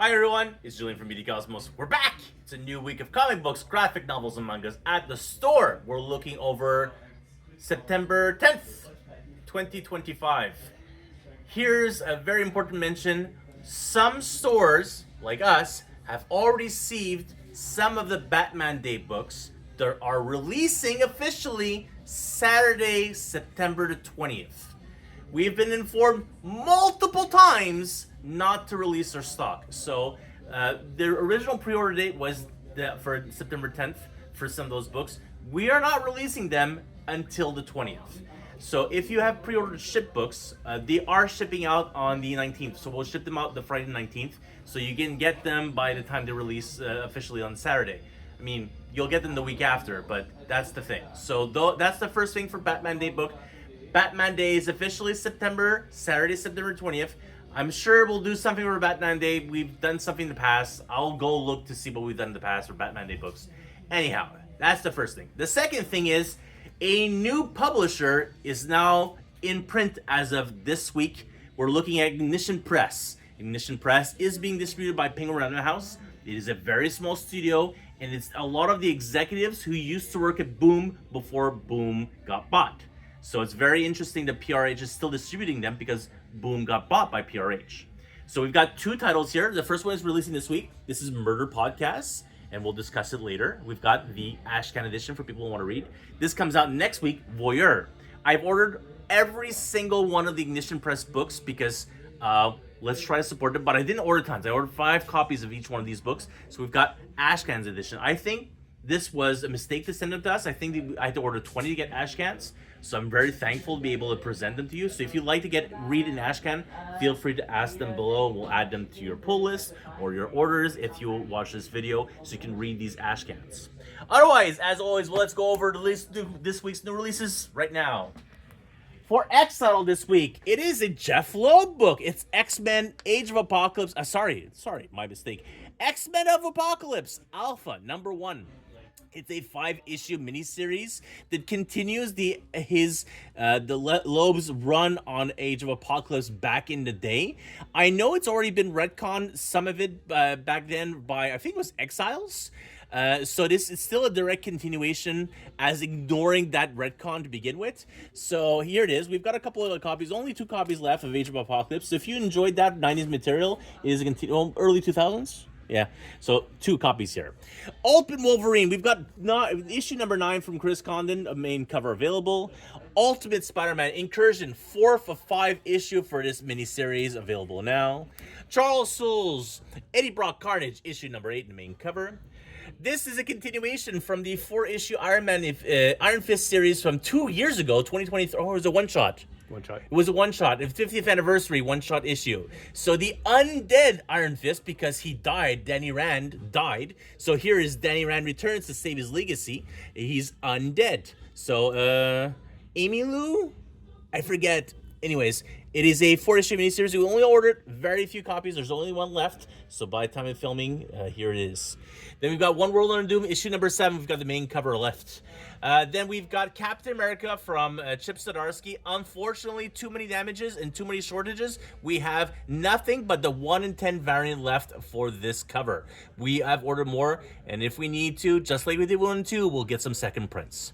Hi everyone, it's Julian from BD Cosmos. We're back! It's a new week of comic books, graphic novels, and mangas at the store. We're looking over September 10th, 2025. Here's a very important mention. Some stores, like us, have already received some of the Batman Day books that are releasing officially Saturday, September the 20th. We've been informed multiple times not to release their stock. So the original pre-order date was for September 10th for some of those books. We are not releasing them until the 20th. So if you have pre-ordered ship books, they are shipping out on the 19th. So we'll ship them out the Friday 19th. So you can get them by the time they release officially on Saturday. I mean, you'll get them the week after, but that's the thing. So that's the first thing for Batman Day book. Batman Day is officially Saturday, September 20th. I'm sure we'll do something for Batman Day. We've done something in the past. I'll go look to see what we've done in the past for Batman Day books. Anyhow, that's the first thing. The second thing is a new publisher is now in print as of this week. We're looking at Ignition Press. Ignition Press is being distributed by Penguin Random House. It is a very small studio, and it's a lot of the executives who used to work at Boom before Boom got bought. So it's very interesting that PRH is still distributing them because Boom got bought by PRH. So we've got two titles here. The first one is releasing this week. This is Murder Podcasts, and we'll discuss it later. We've got the Ashcan edition for people who want to read. This comes out next week, Voyeur. I've ordered every single one of the Ignition Press books because let's try to support them, but I didn't order tons. I ordered 5 copies of each one of these books. So we've got Ashcan's edition. I think this was a mistake to send them to us. I think I had to order 20 to get Ashcans. So I'm very thankful to be able to present them to you. So if you'd like to read an Ashcan, feel free to ask them below. We'll add them to your pull list or your orders if you watch this video so you can read these Ashcans. Otherwise, as always, let's go over this week's new releases right now. For Exile this week, it is a Jeff Loeb book. It's X-Men Age of Apocalypse. Sorry, my mistake. X-Men of Apocalypse Alpha #1. It's a 5-issue miniseries that continues Loeb's run on Age of Apocalypse back in the day. I know it's already been retconned, some of it back then by, I think it was Exiles. So this is still a direct continuation as ignoring that retcon to begin with. So here it is. We've got a couple of copies, only 2 copies left of Age of Apocalypse. So if you enjoyed that 90s material, it is early 2000s. Yeah, so 2 copies here. Ultimate Wolverine, we've got issue number 9 from Chris Condon, a main cover available. Ultimate Spider-Man Incursion, 4th of 5 issue for this miniseries, available now. Charles Soule's Eddie Brock Carnage, issue number 8, the main cover. This is a continuation from the 4-issue Iron Fist series from 2 years ago, 2023. Oh, it was a one-shot. It was a one-shot, a 50th anniversary one-shot issue. So the undead Iron Fist, because he died, Danny Rand died. So here is Danny Rand returns to save his legacy. He's undead. So, Amy Lou? I forget. Anyways, it is a 4-issue miniseries. We only ordered very few copies. There's only 1 left. So by the time of filming, here it is. Then we've got One World Under Doom, issue number 7. We've got the main cover left. Then we've got Captain America from Chip Zdarsky. Unfortunately, too many damages and too many shortages. We have nothing but the 1 in 10 variant left for this cover. We have ordered more, and if we need to, just like we did 1 and 2, we'll get some second prints.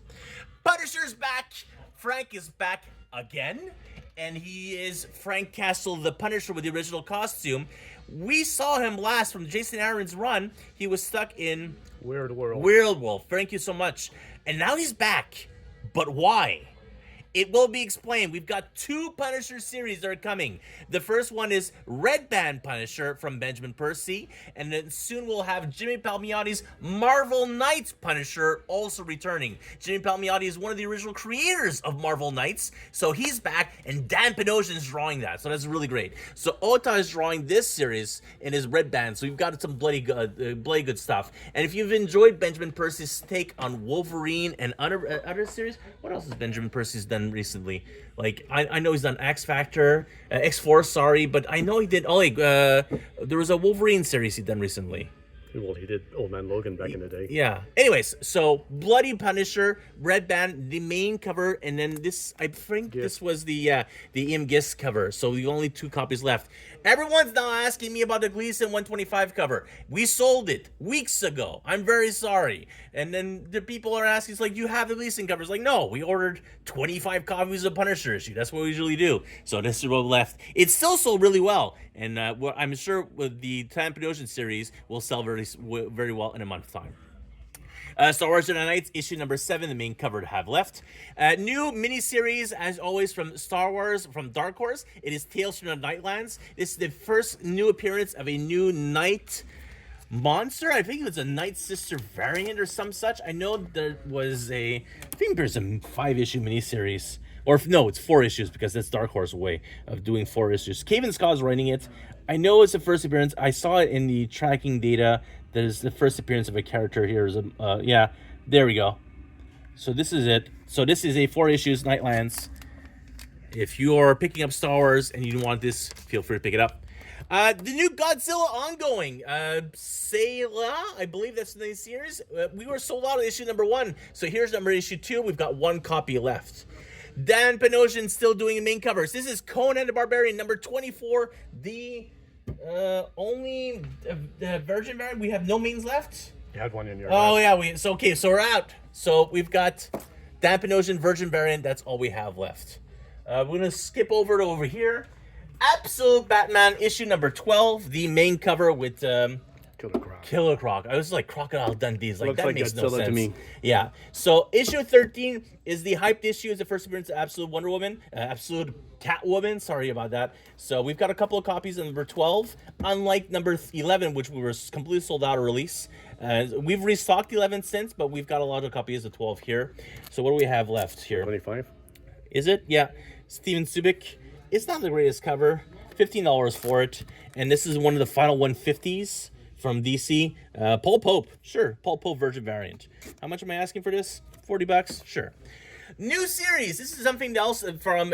Punisher's back. Frank is back again. And he is Frank Castle, the Punisher with the original costume. We saw him last from Jason Aaron's run. He was stuck in Weird World. Weird World. Thank you so much. And now he's back. But why? It will be explained. We've got 2 Punisher series that are coming. The first one is Red Band Punisher from Benjamin Percy. And then soon we'll have Jimmy Palmiotti's Marvel Knights Punisher also returning. Jimmy Palmiotti is one of the original creators of Marvel Knights. So he's back, and Dan Panosian is drawing that. So that's really great. So Ota is drawing this series in his Red Band. So we've got some bloody good stuff. And if you've enjoyed Benjamin Percy's take on Wolverine and other series, what else has Benjamin Percy's done recently? Like, I know he's done X Factor, X-Force, sorry, but I know he did, there was a Wolverine series he done recently. Well, he did Old Man Logan back in the day. Yeah. Anyways, so Bloody Punisher, Red Band, the main cover, and then this, I think this was the Ian Gist cover. So the only 2 copies left. Everyone's now asking me about the Gleason 125 cover. We sold it weeks ago. I'm very sorry. And then the people are asking, it's like, you have the Gleason covers? Like, no, we ordered 25 copies of Punisher issue. That's what we usually do. So this is what left. It still sold really well. And I'm sure with the Time Ocean series will sell very well in a month's time. Star Wars Jedi Knights, issue number 7, the main cover to have left. New miniseries, as always, from Star Wars, from Dark Horse. It is Tales from the Nightlands. This is the first new appearance of a new Night monster. I think it was a Night Sister variant or some such. I know there was I think there's a 5-issue miniseries. Or no, it's 4 issues because that's Dark Horse way of doing 4 issues. Caven Scott's writing it. I know it's the first appearance. I saw it in the tracking data. There's the first appearance of a character here. Yeah, there we go. So this is it. So this is a 4 issues Nightlands. If you are picking up Star Wars and you want this, feel free to pick it up. The new Godzilla ongoing, Sayla, I believe that's the name of the series. We were sold out of issue number 1. So here's issue 2. We've got 1 copy left. Dan Panosian still doing the main covers. This is Conan the Barbarian, number 24. The only Virgin variant. We have no mains left. You had one in your. Oh yeah, so we're out. So we've got Dan Panosian Virgin variant. That's all we have left. We're gonna skip over here. Absolute Batman issue number 12. The main cover with Killer Croc. I was like Crocodile Dundee's. Like, that makes no sense to me. Yeah. So issue 13 is the hyped issue. Is the first appearance of Absolute Wonder Woman, Absolute Catwoman. Sorry about that. So we've got a couple of copies of number 12. Unlike number 11, which we were completely sold out of release. We've restocked 11 since, but we've got a lot of copies of 12 here. So what do we have left here? 25. Is it? Yeah. Steven Subic. It's not the greatest cover. $15 for it. And this is one of the final 150s. From DC, Paul Pope, sure, Paul Pope Virgin variant. How much am I asking for this? $40, sure. New series. This is something else from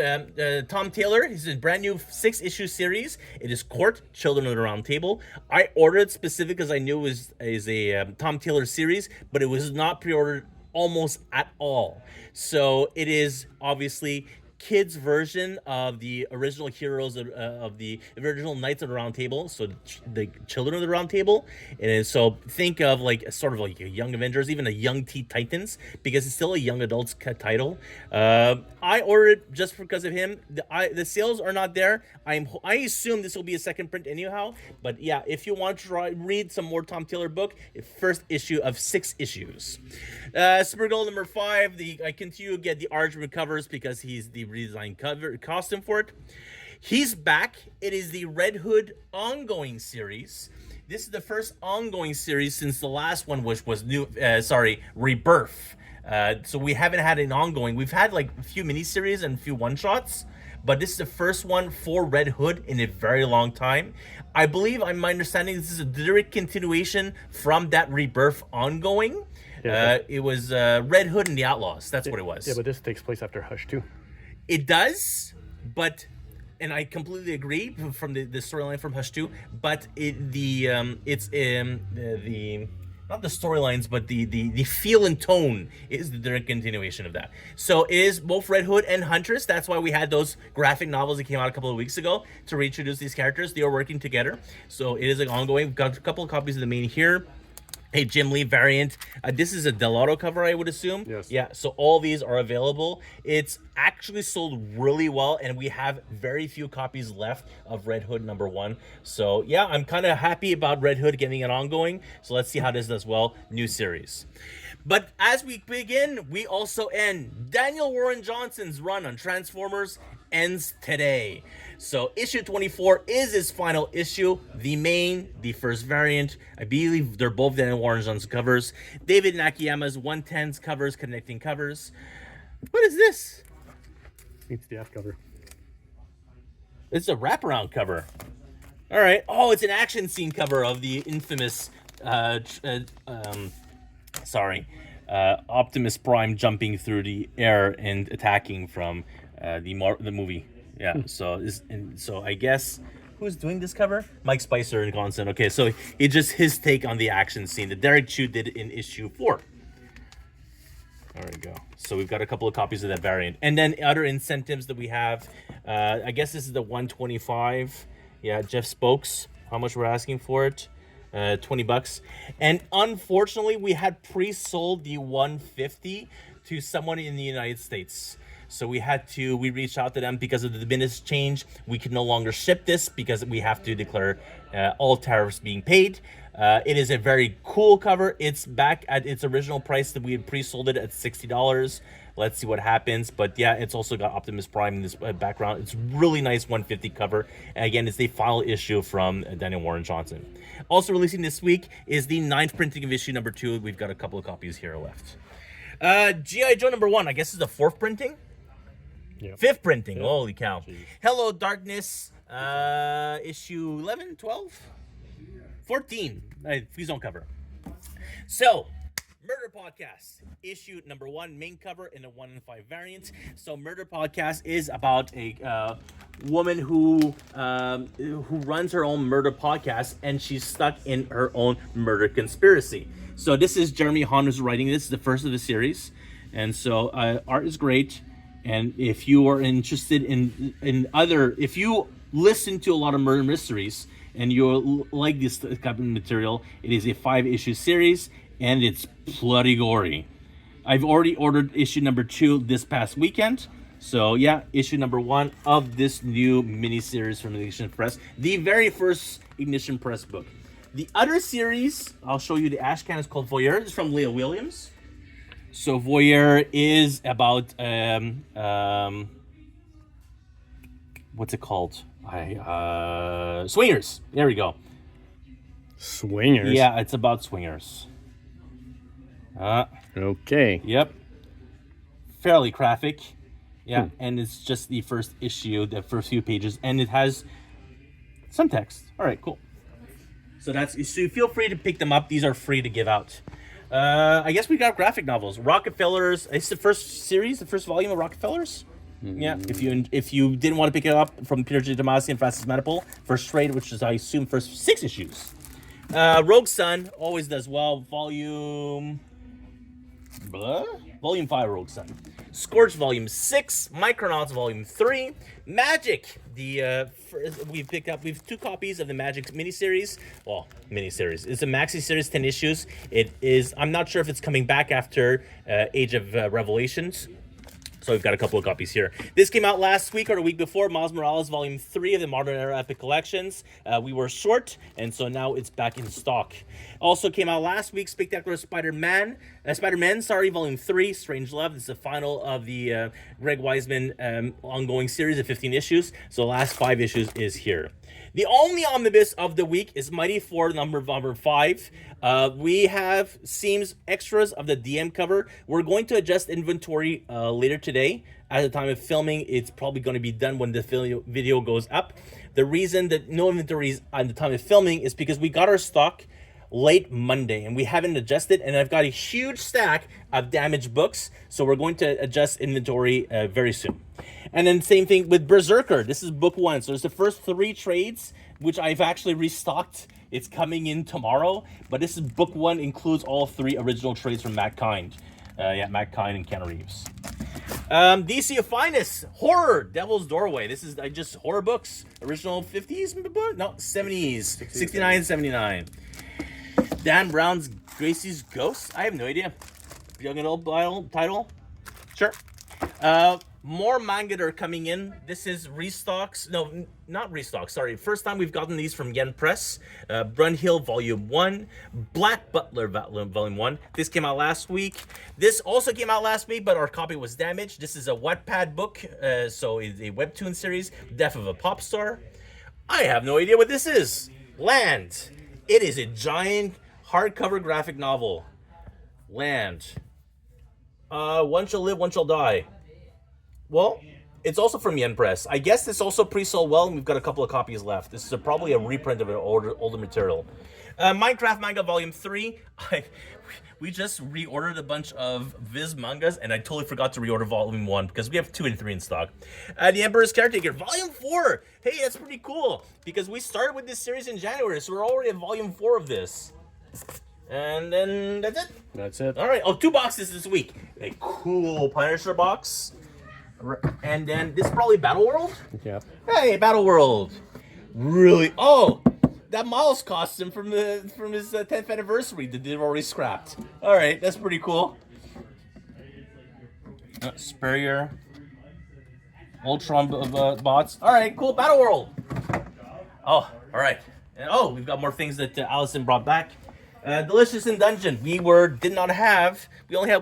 Tom Taylor. This is a brand new 6-issue series. It is Court, Children of the Round Table. I ordered it specifically because I knew it was a Tom Taylor series, but it was not pre-ordered almost at all. So it is obviously kids version of the original heroes of the original Knights of the Round Table, so the Children of the Round Table. And so think of like sort of like a Young Avengers, even a Young Teen Titans, because it's still a young adults title. I ordered it just because of him. The sales are not there. I assume this will be a second print anyhow, but yeah, if you want to read some more Tom Taylor book, first issue of 6 issues. Supergirl number 5, I continue to get the Archman covers because he's the redesigned costume for it. He's back. It is the Red Hood ongoing series. This is the first ongoing series since the last one, which was Rebirth. So we haven't had an ongoing. We've had like a few miniseries and a few one-shots, but this is the first one for Red Hood in a very long time. I believe, my understanding, this is a direct continuation from that Rebirth ongoing. Yeah, it was Red Hood and the Outlaws. That's what it was. Yeah, but this takes place after Hush too. It does, but, and I completely agree from the storyline from Hush 2, but not the storylines, but the feel and tone is the direct continuation of that. So it is both Red Hood and Huntress. That's why we had those graphic novels that came out a couple of weeks ago to reintroduce these characters. They are working together. So it is like ongoing. We've got a couple of copies of the main here. A Jim Lee variant. This is a Dell'Otto cover, I would assume. Yes. Yeah, so all these are available. It's actually sold really well, and we have very few copies left of Red Hood number 1. So yeah, I'm kind of happy about Red Hood getting an ongoing. So let's see how this does well. New series. But as we begin, we also end. Daniel Warren Johnson's run on Transformers ends today. So issue 24 is his final issue. The first variant. I believe they're both Daniel Warren Johnson covers. David Nakayama's 110s covers, connecting covers. What is this? It's the F cover. It's a wraparound cover. All right. Oh, it's an action scene cover of the infamous Optimus Prime jumping through the air and attacking from the movie. Yeah. So I guess Who's doing this cover? Mike Spicer and Gonson. Okay, so it's just his take on the action scene that Derek Chu did in issue 4. There we go. So we've got a couple of copies of that variant. And then other incentives that we have. I guess this is the 125. Yeah, Jeff Spokes. How much we're asking for it? $20. And unfortunately, we had pre-sold the 150 to someone in the United States. So we reached out to them because of the diminished change. We can no longer ship this because we have to declare all tariffs being paid. It is a very cool cover. It's back at its original price that we had pre-sold it at $60. Let's see what happens. But yeah, it's also got Optimus Prime in this background. It's really nice 150 cover. And again, it's the final issue from Daniel Warren Johnson. Also releasing this week is the 9th printing of issue number 2. We've got a couple of copies here left. G.I. Joe number 1. I guess is the 4th printing? Yep. 5th printing. Yep. Holy cow. Jeez. Hello, Darkness. Issue 11, 12, 14. Please don't cover. So, Murder Podcast, issue number 1, main cover in a 1 in 5 variant. So, Murder Podcast is about a woman who runs her own murder podcast, and she's stuck in her own murder conspiracy. So, this is Jeremy Hahn who's writing this. This is the first of the series, and so art is great. And if you are interested if you listen to a lot of murder mysteries and you like this type of material, it is a 5-issue series and it's bloody gory. I've already ordered issue number 2 this past weekend. So yeah, issue number 1 of this new miniseries from Ignition Press, the very first Ignition Press book. The other series, I'll show you the ash can, is called Voyeur. It's from Leah Williams. So Voyeur is about what's it called? Swingers. There we go. Swingers? Yeah, it's about swingers. Okay. Yep. Fairly graphic. Yeah, and it's just the first issue, the first few pages, and it has some text. All right, cool. So you feel free to pick them up. These are free to give out. I guess we got graphic novels. Rockefellers. It's the first series, the first volume of Rockefellers. Yeah, if you didn't want to pick it up from Peter J. Tomasi and Francis Manipul, first trade, which is I assume first 6 issues. Rogue Sun always does well. Volume 5, Rogue Sun. Scorch Volume 6, Micronauts Volume 3, Magic. We've 2 copies of the Magic miniseries. Well, miniseries. It's a maxi series, 10 issues. It is. I'm not sure if it's coming back after Age of Revelations. So we've got a couple of copies here. This came out last week or the week before. Miles Morales, Volume 3 of the Modern Era Epic Collections. We were short, and so now it's back in stock. Also came out last week, Spectacular Spider-Man, Volume 3, Strange Love. This is the final of the Greg Weisman ongoing series of 15 issues. So the last 5 issues is here. The only omnibus of the week is Mighty Thor number 5. We have seams extras of the DM cover. We're going to adjust inventory later today. At the time of filming, it's probably going to be done when the video goes up. The reason that no inventory is at the time of filming is because we got our stock late Monday and we haven't adjusted, and I've got a huge stack of damaged books, so we're going to adjust inventory very soon. And then same thing with Berserker. This is book 1, so it's the first 3 trades which I've actually restocked. It's coming in tomorrow, but this is book 1, includes all 3 original trades from Matt Kind. Matt Kind and Ken Reeves. DC of Finest, Horror, Devil's Doorway. This is just horror books. Original 50s? No, 70s. 69, 79. Dan Brown's Gracie's Ghost? I have no idea. Young and old title? Sure. More manga that are coming in. This is restocks. No, not restocks. Sorry. First time we've gotten these from Yen Press. Brunhill Volume 1. Black Butler Volume 1. This came out last week. This also came out last week, but our copy was damaged. This is a Wattpad book. So it's a webtoon series. Death of a Pop Star. I have no idea what this is. Land. It is a giant hardcover graphic novel. Land. One shall live, one shall die. Well, It's also from Yen Press. I guess this also pre-sold well, and we've got a couple of copies left. This is probably a reprint of an older material. Minecraft Manga Volume 3. We just reordered a bunch of Viz mangas, and I totally forgot to reorder Volume 1 because we have 2 and 3 in stock. The Emperor's Caretaker, Volume 4. Hey, that's pretty cool because we started with this series in January, so we're already at Volume 4 of this. And then that's it. That's it. All right. Oh, 2 boxes this week. A cool Punisher box. And then this is probably Battle World. Yeah. Hey, Battle World. Really? Oh, that Miles costume from his 10th anniversary that they've already scrapped. All right, that's pretty cool. Spurrier. Ultron bots. All right, cool. Battle World. Oh, all right. And, oh, we've got more things that Allison brought back. Delicious in Dungeon. We only have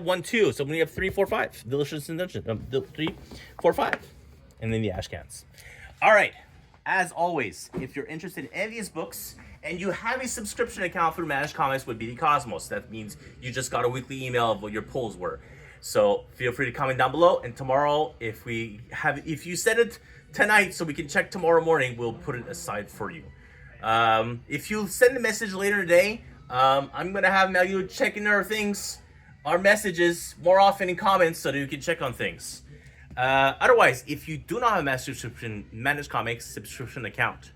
1, 2, so we have 3, 4, 5. Delicious in Dungeon. 3, 4, 5. And then the ash cans. All right. As always, if you're interested in any of these books and you have a subscription account through Managed Comics with BD Cosmos, that means you just got a weekly email of what your polls were. So feel free to comment down below. And tomorrow, if you send it tonight so we can check tomorrow morning, we'll put it aside for you. If you send a message later today, I'm gonna have Malu checking our messages more often in comments so that you can check on things. Otherwise, if you do not have a Managed Comics subscription account,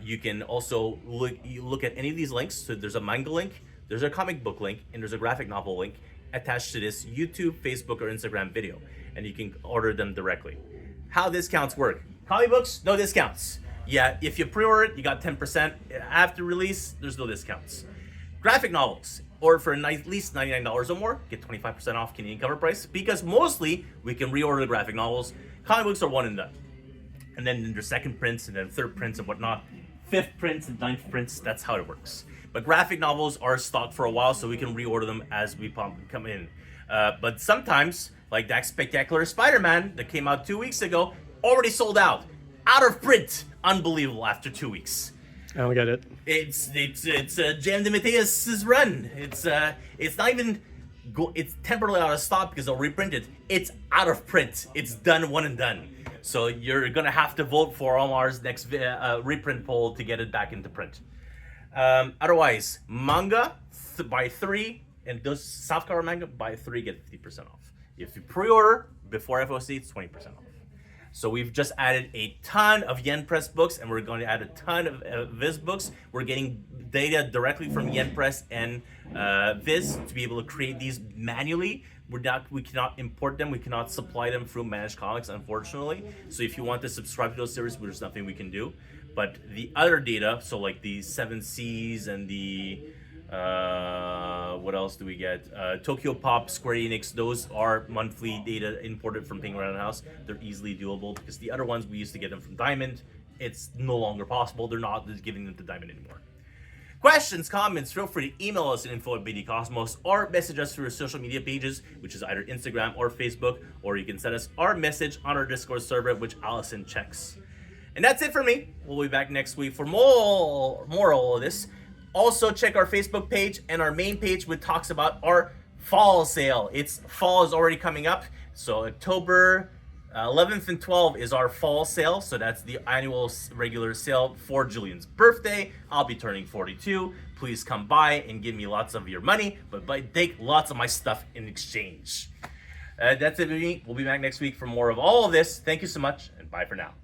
you can also look at any of these links. So there's a manga link, there's a comic book link, and there's a graphic novel link attached to this YouTube, Facebook, or Instagram video, and you can order them directly. How discounts work? Comic books, no discounts. Yeah, if you pre-order it, you got 10%. After release, there's no discounts. Graphic novels, order for at least $99 or more, get 25% off Canadian cover price, because mostly we can reorder the graphic novels. Comic books are one and done. And then there's second prints, and then third prints and whatnot. 5th prints and 9th prints, that's how it works. But graphic novels are stocked for a while, so we can reorder them as we come in. But sometimes, like that Spectacular Spider-Man that came out 2 weeks ago, already sold out. Out of print. Unbelievable after 2 weeks. I don't get it. It's Jan DeMatteis's run. It's not even it's temporarily out of stock because they'll reprint it. It's out of print. It's done, one and done. So you're gonna have to vote for Omar's next reprint poll to get it back into print. Otherwise, manga buy 3, and those softcover manga buy 3 get 50% off. If you pre-order before FOC, it's 20% off. So we've just added a ton of Yen Press books, and we're going to add a ton of Viz books. We're getting data directly from Yen Press and Viz to be able to create these manually. We cannot import them. We cannot supply them through Managed Comics, unfortunately. So if you want to subscribe to those series, there's nothing we can do. But the other data, so like the 7 Seas and the what else do we get? Tokyo Pop, Square Enix, those are monthly data imported from Penguin Random House. They're easily doable because the other ones we used to get them from Diamond. It's no longer possible. They're not giving them to Diamond anymore. Questions, comments, feel free to email us at info@bdcosmos or message us through our social media pages, which is either Instagram or Facebook, or you can send us our message on our Discord server, which Allison checks. And that's it for me. We'll be back next week for more all of this. Also, check our Facebook page and our main page, which talks about our fall sale. Fall is already coming up, so October 11th and 12th is our fall sale. So that's the annual regular sale for Julian's birthday. I'll be turning 42. Please come by and give me lots of your money, but take lots of my stuff in exchange. That's it for me. We'll be back next week for more of all of this. Thank you so much, and bye for now.